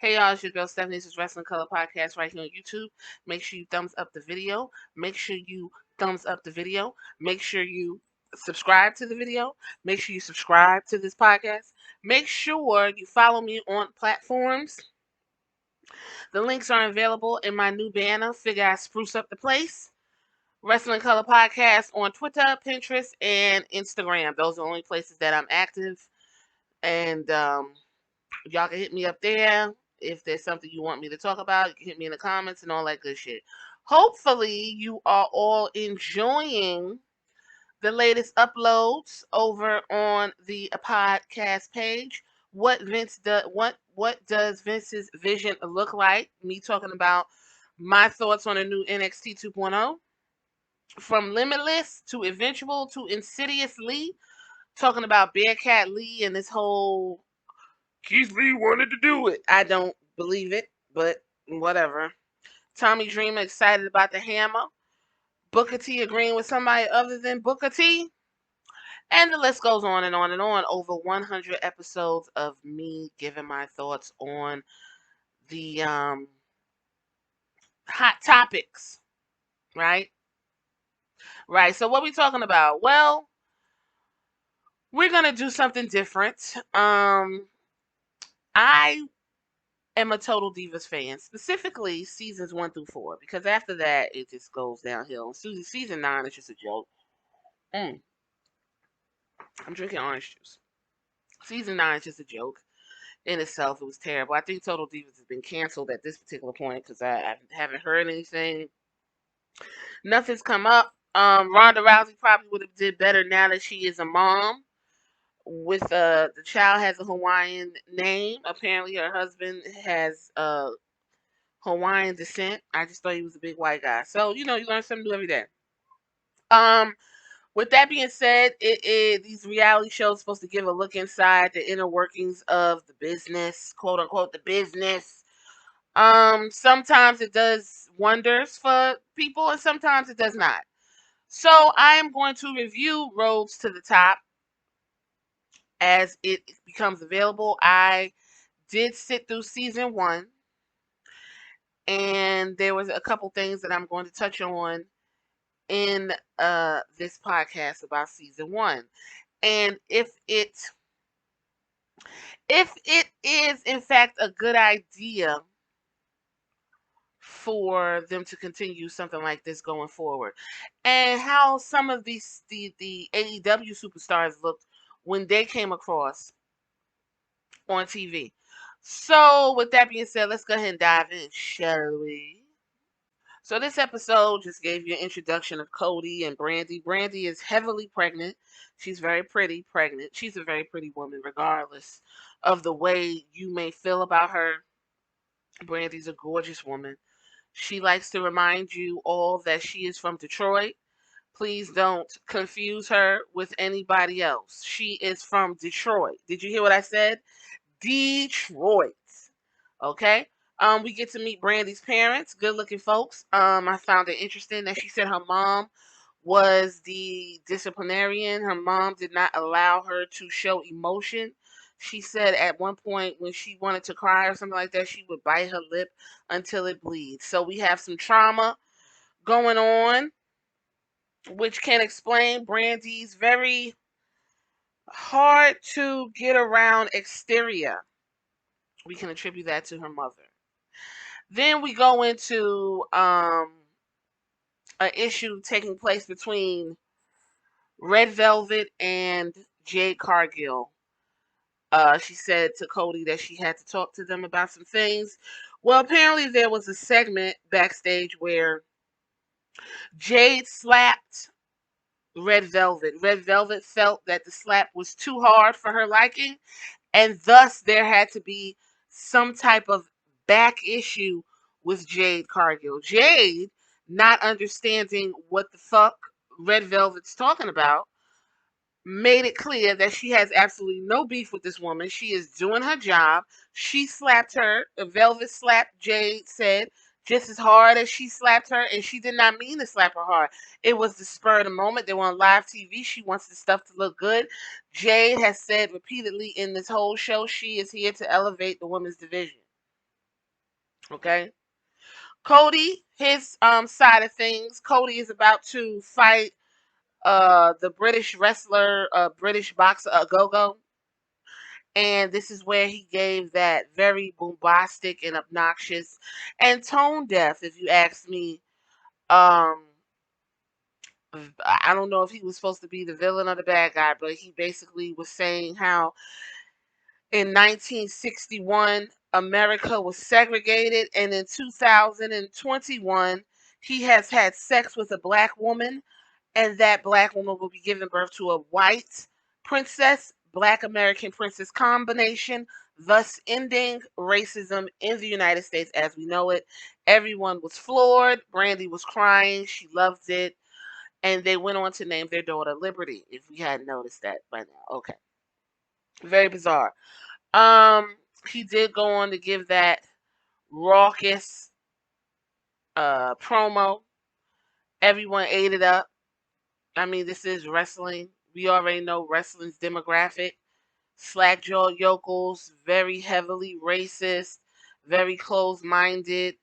Hey y'all, it's your girl Stephanie. This is Wrestling Color Podcast right here on YouTube. Make sure you thumbs up the video. Make sure you thumbs up the video. Make sure you subscribe to the video. Make sure you subscribe to this podcast. Make sure you follow me on platforms. The links are available in my new banner. Figure I spruce up the place. Wrestling Color Podcast on Twitter, Pinterest, and Instagram. Those are the only places that I'm active. And y'all can hit me up there. If there's something you want me to talk about, you can hit me in the comments and all that good shit. Hopefully, you are all enjoying the latest uploads over on the podcast page. What does Vince's vision look like? Me talking about my thoughts on a new NXT 2.0, from Limitless to Eventual to Insidious Lee, talking about Bearcat Lee and this whole Keith Lee wanted to do it. I don't believe it, but whatever. Tommy Dreamer excited about the hammer. Booker T agreeing with somebody other than Booker T. And the list goes on and on and on. Over 100 episodes of me giving my thoughts on the hot topics. Right? Right. So what we talking about? Well, we're going to do something different. I am a Total Divas fan, specifically seasons 1 through 4, because after that it just goes downhill. Season 9 is just a joke. I'm drinking orange juice. Season 9 is just a joke in itself. It was terrible. I think Total Divas has been canceled at this particular point because I haven't heard anything. Nothing's come up. Ronda Rousey probably would have did better now that she is a mom. With the child has a Hawaiian name. Apparently, her husband has Hawaiian descent. I just thought he was a big white guy. So, you learn something new every day. With that being said, these reality shows are supposed to give a look inside the inner workings of the business, quote unquote, the business. Sometimes it does wonders for people, and sometimes it does not. So I am going to review Roads to the Top as it becomes available. I did sit through season 1. And there was a couple things that I'm going to touch on in this podcast about season 1. And if it is in fact a good idea for them to continue something like this going forward, and how some of the AEW superstars looked when they came across on TV. So with that being said, let's go ahead and dive in, shall we? So this episode just gave you an introduction of Cody and Brandy. Brandy is heavily pregnant. She's very pretty, pregnant. She's a very pretty woman, regardless of the way you may feel about her. Brandy's a gorgeous woman. She likes to remind you all that she is from Detroit. Please don't confuse her with anybody else. She is from Detroit. Did you hear what I said? Detroit. Okay? We get to meet Brandy's parents, good-looking folks. I found it interesting that she said her mom was the disciplinarian. Her mom did not allow her to show emotion. She said at one point when she wanted to cry or something like that, she would bite her lip until it bleeds. So we have some trauma going on, which can explain Brandy's very hard to get around exterior. We can attribute that to her mother. Then we go into an issue taking place between Red Velvet and Jade Cargill. She said to Cody that she had to talk to them about some things. Well, apparently there was a segment backstage where Jade slapped Red Velvet. Red Velvet felt that the slap was too hard for her liking, and thus there had to be some type of back issue with Jade Cargill. Jade, not understanding what the fuck Red Velvet's talking about, made it clear that she has absolutely no beef with this woman. She is doing her job. She slapped her. Velvet slapped Jade, said, just as hard as she slapped her, and she did not mean to slap her hard. It was the spur of the moment. They were on live TV. She wants the stuff to look good. Jade has said repeatedly in this whole show she is here to elevate the women's division. Okay. Cody, his side of things, Cody is about to fight the British wrestler, British boxer, Go-Go. And this is where he gave that very bombastic and obnoxious and tone deaf, if you ask me. Um, I don't know if he was supposed to be the villain or the bad guy, but he basically was saying how in 1961 America was segregated, and in 2021 he has had sex with a black woman, and that black woman will be giving birth to a white princess, black American princess combination, thus ending racism in the United States as we know it. Everyone was floored. Brandy was crying. She loved it. And they went on to name their daughter Liberty, if we hadn't noticed that by now. Okay. Very bizarre. Um, he did go on to give that raucous promo. Everyone ate it up. I mean, this is wrestling. We already know wrestling's demographic. Slackjaw yokels, very heavily racist, very closed-minded,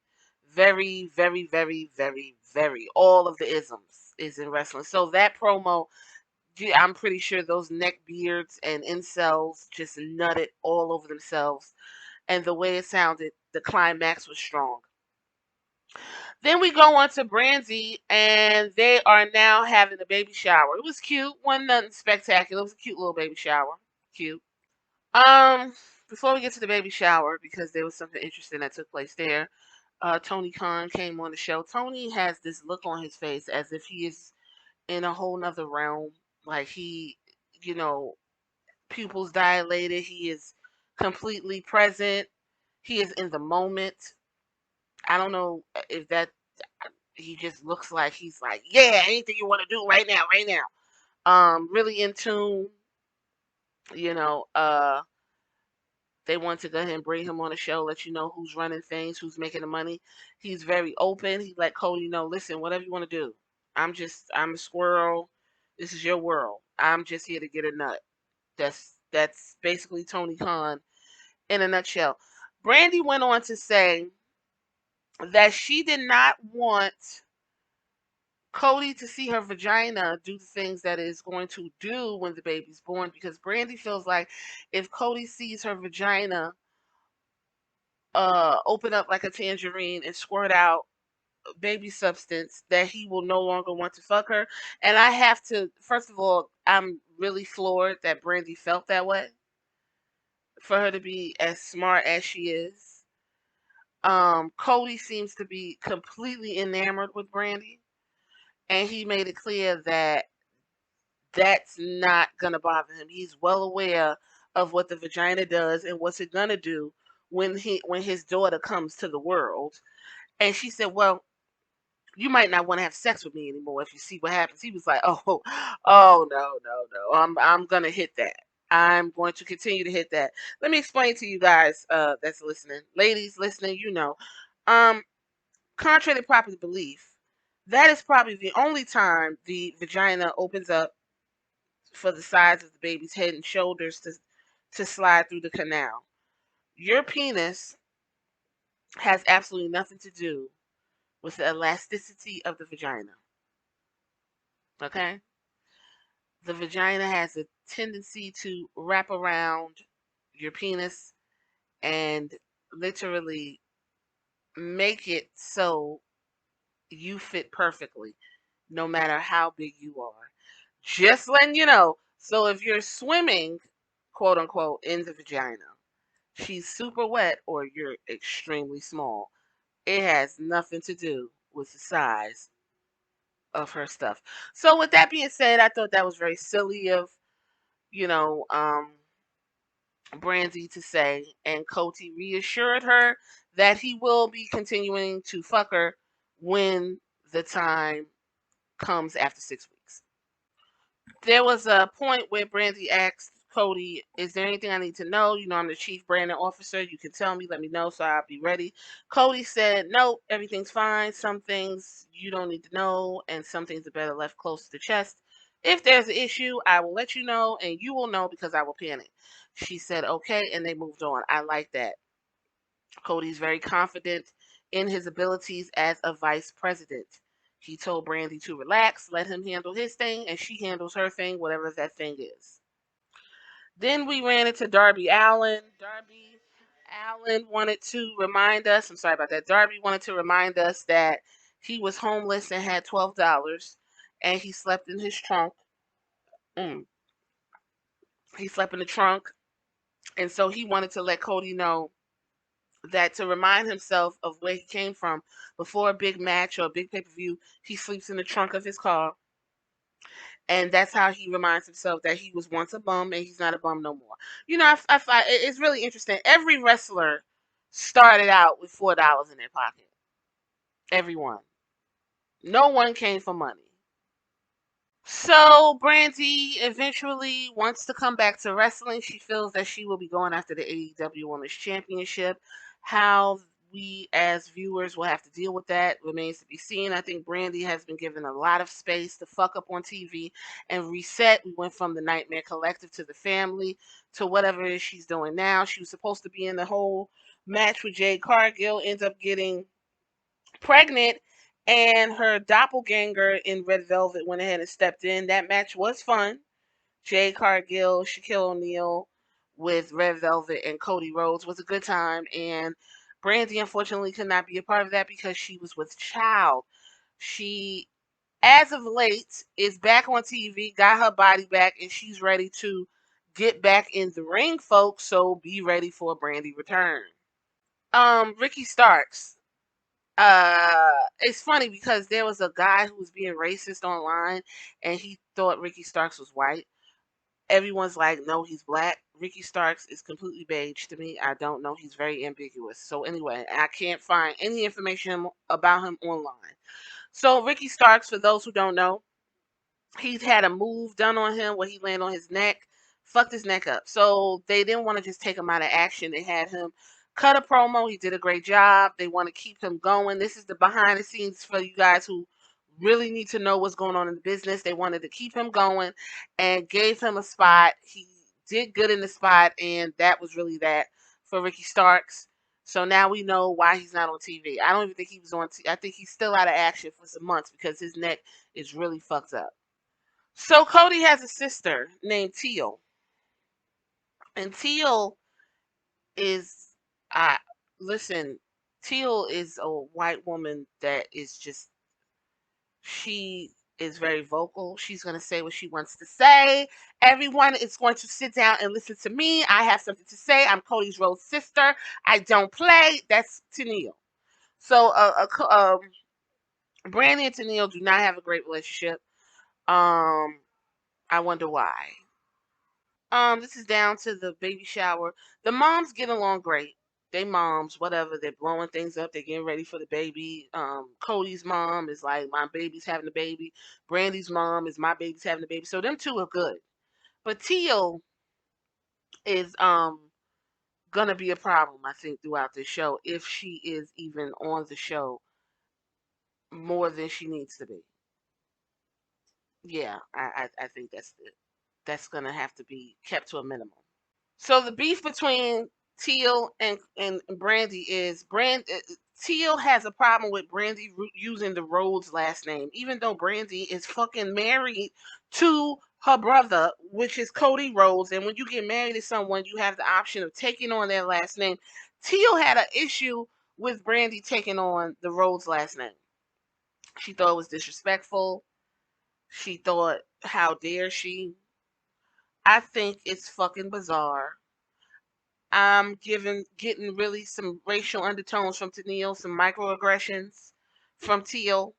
very, very, very, very, very. All of the isms is in wrestling. So that promo, I'm pretty sure those neckbeards and incels just nutted all over themselves. And the way it sounded, the climax was strong. Then we go on to Brandy, and they are now having a baby shower. It was cute. Wasn't nothing spectacular. It was a cute little baby shower. Cute. Um, Before we get to the baby shower, because there was something interesting that took place there, Tony Khan came on the show. Tony has this look on his face as if he is in a whole nother realm. Like he, you know, pupils dilated. He is completely present. He is in the moment. I don't know if that he just looks like he's like, yeah, anything you want to do right now, right now. Really in tune, you know, they want to go ahead and bring him on the show, let you know who's running things, who's making the money. He's very open. He let Cody know, listen, whatever you want to do. I'm a squirrel. This is your world. I'm just here to get a nut. That's basically Tony Khan in a nutshell. Brandy went on to say that she did not want Cody to see her vagina do the things that it is going to do when the baby's born, because Brandy feels like if Cody sees her vagina open up like a tangerine and squirt out baby substance, that he will no longer want to fuck her. And I have to, first of all, I'm really floored that Brandy felt that way, for her to be as smart as she is. Cody seems to be completely enamored with Brandy, and he made it clear that that's not gonna bother him. He's well aware of what the vagina does and what's it gonna do when his daughter comes to the world. And she said, "Well, you might not want to have sex with me anymore if you see what happens." He was like, "Oh, oh no, no, no. I'm gonna hit that. I'm going to continue to hit that." Let me explain to you guys that's listening, ladies listening. Um, contrary to popular belief, that is probably the only time the vagina opens up for the size of the baby's head and shoulders to slide through the canal. Your penis has absolutely nothing to do with the elasticity of the vagina. Okay? The vagina has a tendency to wrap around your penis and literally make it so you fit perfectly, no matter how big you are. Just letting you know. So if you're swimming, quote unquote, in the vagina, she's super wet or you're extremely small. It has nothing to do with the size of her stuff. So with that being said, I thought that was very silly of, you know, Brandy to say, and Cody reassured her that he will be continuing to fuck her when the time comes after 6 weeks. There was a point where Brandy asked Cody, "Is there anything I need to know? You know, I'm the chief branding officer. You can tell me, let me know so I'll be ready." Cody said, "Nope, everything's fine. Some things you don't need to know, and some things are better left close to the chest. If there's an issue, I will let you know, and you will know because I will panic." She said, "Okay," and they moved on. I like that. Cody's very confident in his abilities as a vice president. He told Brandy to relax, let him handle his thing, and she handles her thing, whatever that thing is. Then we ran into Darby Allen. Darby Allen wanted to remind us, I'm sorry about that. Darby wanted to remind us that he was homeless and had $12 and he slept in his trunk. Mm. He slept in the trunk. And so he wanted to let Cody know that to remind himself of where he came from before a big match or a big pay-per-view, he sleeps in the trunk of his car. And that's how he reminds himself that he was once a bum and he's not a bum no more. You know, I find it's really interesting. Every wrestler started out with $4 in their pocket. Everyone. No one came for money. So Brandy eventually wants to come back to wrestling. She feels that she will be going after the AEW Women's Championship. How we as viewers will have to deal with that remains to be seen. I think Brandy has been given a lot of space to fuck up on TV and reset. We went from the Nightmare Collective to the family to whatever it is she's doing now. She was supposed to be in the whole match with Jade Cargill, ends up getting pregnant, and her doppelganger in Red Velvet went ahead and stepped in. That match was fun. Jade Cargill, Shaquille O'Neal with Red Velvet, and Cody Rhodes was a good time. And Brandy unfortunately could not be a part of that because she was with child. She, as of late, is back on TV, got her body back, and she's ready to get back in the ring, folks. So be ready for a Brandy return. Ricky Starks. It's funny because there was a guy who was being racist online and he thought Ricky Starks was white. Everyone's like, no, he's black. Ricky Starks is completely beige to me. I don't know. He's very ambiguous. So anyway, I can't find any information about him online. So Ricky Starks, for those who don't know, he's had a move done on him where he landed on his neck, fucked his neck up. So they didn't want to just take him out of action. They had him cut a promo. He did a great job. They want to keep him going. This is the behind the scenes for you guys who really need to know what's going on in the business. They wanted to keep him going and gave him a spot. He did good in the spot, and that was really that for Ricky Starks. So now we know why he's not on TV. I don't even think he was on I think he's still out of action for some months because his neck is really fucked up. So Cody has a sister named Teal, and Teal is, I listen. Teal is a white woman that is just, she is very vocal. She's gonna say what she wants to say. Everyone is going to sit down and listen to me. I have something to say. I'm Cody's Rose sister. I don't play. That's Teal. So Brandy and Teal do not have a great relationship. I wonder why. This is down to the baby shower. The moms get along great. They moms, whatever. They're blowing things up. They're getting ready for the baby. Cody's mom is like, my baby's having a baby. Brandy's mom is, my baby's having a baby. So them two are good. But Teal is gonna be a problem, I think, throughout this show if she is even on the show more than she needs to be. Yeah, I think that's gonna have to be kept to a minimum. So the beef between Teal and Brandy is Teal has a problem with Brandy using the Rhodes last name, even though Brandy is fucking married to her brother, which is Cody Rhodes. And when you get married to someone, you have the option of taking on their last name. Teal had an issue with Brandy taking on the Rhodes last name. She thought it was disrespectful. She thought, how dare she? I think it's fucking bizarre. I'm getting really some racial undertones from Tennille, some microaggressions from Teal.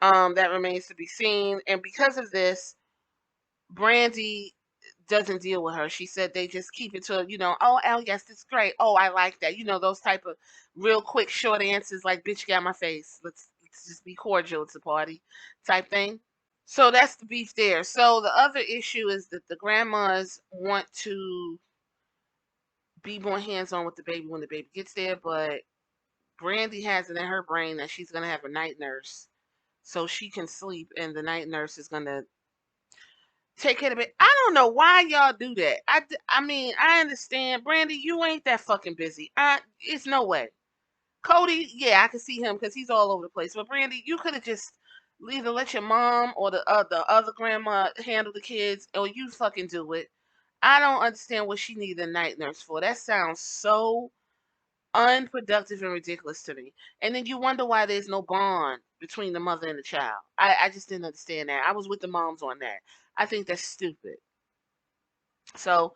That remains to be seen. And because of this, Brandy doesn't deal with her. She said they just keep it to, oh, yes, it's great. Oh, I like that. Those type of real quick, short answers like, bitch, get out my face. Let's just be cordial. It's a party type thing. So that's the beef there. So the other issue is that the grandmas want to be more hands-on with the baby when the baby gets there, but Brandy has it in her brain that she's gonna have a night nurse so she can sleep, and the night nurse is gonna Take care of it. I don't know why y'all do that. I mean, I understand, Brandy. You ain't that fucking busy. It's no way. Cody, yeah, I can see him because he's all over the place. But Brandy, you could have just either let your mom or the other grandma handle the kids, or you fucking do it. I don't understand what she needed a night nurse for. That sounds so unproductive and ridiculous to me. And then you wonder why there's no bond between the mother and the child. I just didn't understand that. I was with the moms on that. I think that's stupid. So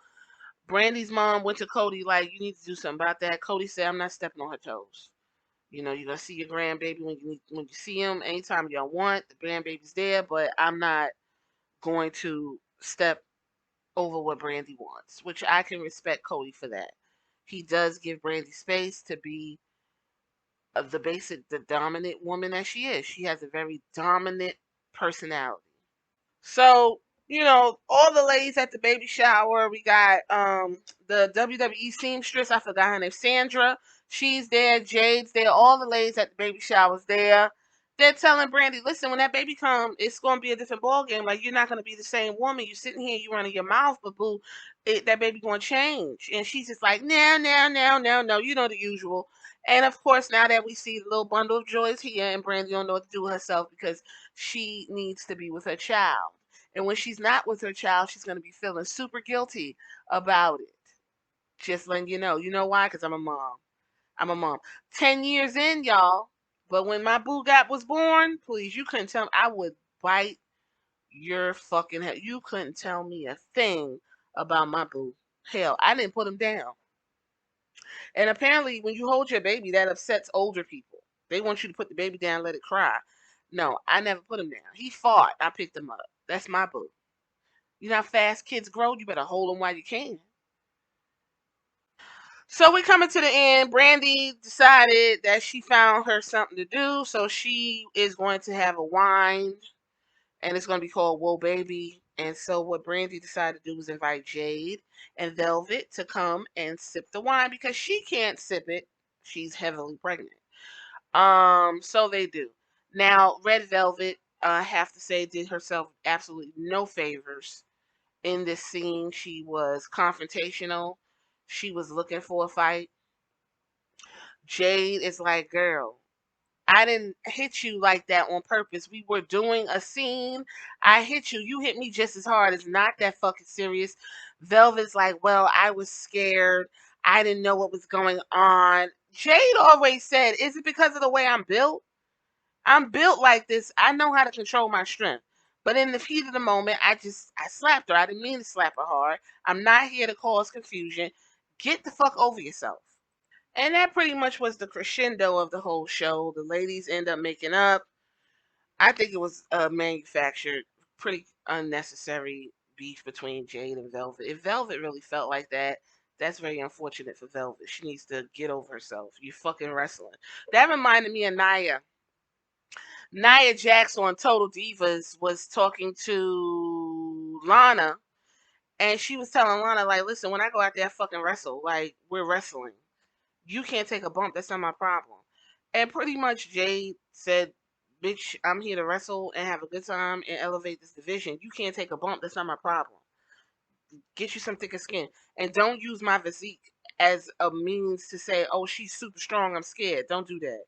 Brandy's mom went to Cody like, you need to do something about that. Cody said, I'm not stepping on her toes. You know, you're gonna see your grandbaby when you see him anytime y'all want. The grandbaby's there, but I'm not going to step over what Brandy wants, which I can respect Cody for that. He does give Brandy space to be the dominant woman that she is. She has a very dominant personality. So, all the ladies at the baby shower, we got the WWE seamstress, I forgot her name, Sandra. She's there, Jade's there, all the ladies at the baby shower's there. They're telling Brandy, listen, when that baby comes, it's gonna be a different ball game. Like you're not gonna be the same woman. You sitting here, you running your mouth, but boo, that baby gonna change. And she's just like, no, no, no, no, no, the usual. And of course, now that we see the little bundle of joy is here, and Brandy don't know what to do with herself because she needs to be with her child. And when she's not with her child, she's going to be feeling super guilty about it. Just letting you know. You know why? Because I'm a mom. I'm a mom. 10 years in, y'all. But when my boo got was born, please, you couldn't tell me. I would bite your fucking head. You couldn't tell me a thing about my boo. Hell, I didn't put him down. And apparently, when you hold your baby, that upsets older people. They want you to put the baby down, let it cry. No, I never put him down. He fought. I picked him up. That's my boo. You know how fast kids grow? You better hold them while you can. So we coming to the end. Brandy decided that she found her something to do, so she is going to have a wine, and it's going to be called Whoa Baby. And so what Brandy decided to do was invite Jade and Velvet to come and sip the wine because she can't sip it. She's heavily pregnant. So they do. Now, Red Velvet, I have to say, did herself absolutely no favors in this scene. She was confrontational. She was looking for a fight. Jade is like, girl, I didn't hit you like that on purpose. We were doing a scene. I hit you. You hit me just as hard. It's not that fucking serious. Velvet's like, well, I was scared. I didn't know what was going on. Jade always said, is it because of the way I'm built? I'm built like this. I know how to control my strength. But in the heat of the moment, I slapped her. I didn't mean to slap her hard. I'm not here to cause confusion. Get the fuck over yourself. And that pretty much was the crescendo of the whole show. The ladies end up making up. I think it was manufactured, pretty unnecessary beef between Jade and Velvet. If Velvet really felt like that, that's very unfortunate for Velvet. She needs to get over herself. You fucking wrestling. That reminded me of Nia. Nia Jax on Total Divas was talking to Lana, and she was telling Lana, like, listen, when I go out there, I fucking wrestle. Like, we're wrestling. You can't take a bump. That's not my problem. And pretty much Jade said, bitch, I'm here to wrestle and have a good time and elevate this division. You can't take a bump. That's not my problem. Get you some thicker skin. And don't use my physique as a means to say, oh, she's super strong. I'm scared. Don't do that.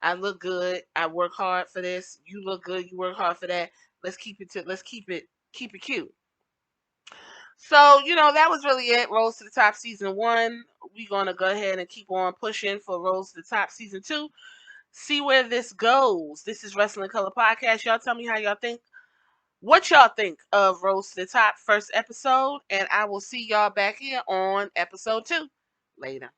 I look good. I work hard for this. You look good. You work hard for that. Let's keep it cute. So, that was really it. Rose to the Top season 1. We're going to go ahead and keep on pushing for Rose to the Top season 2. See where this goes. This is Wrestling Color Podcast. Y'all tell me how y'all think. What y'all think of Rose to the Top first episode. And I will see y'all back here on episode 2. Later.